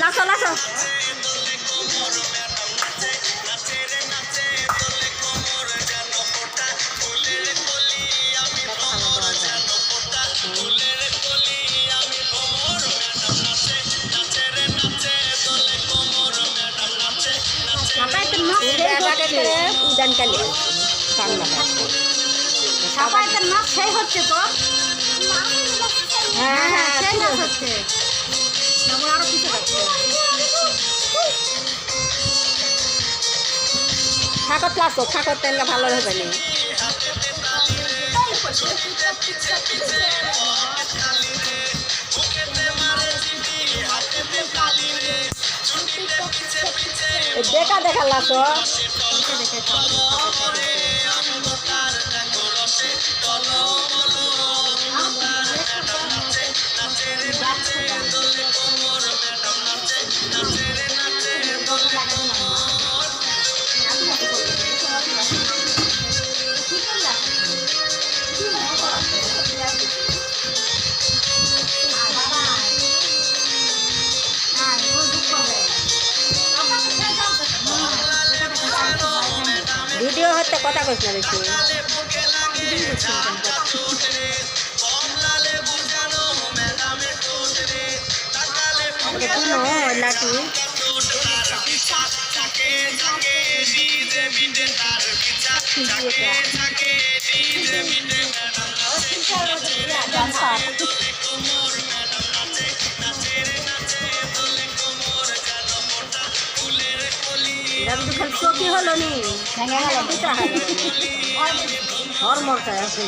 Lasso Lasso উদান কালে সবাই তো নাচ সেই হচ্ছে তো হ্যাঁ হ্যাঁ সেই নাচ হচ্ছে আরো কিছু থাকত লাসো থাকত তেলটা ভালো হবে না দেখা দেখা লাসো ভিডিও হতে কথা কইছ না বেশি লাঠি কি হলো নি হরমোর আছে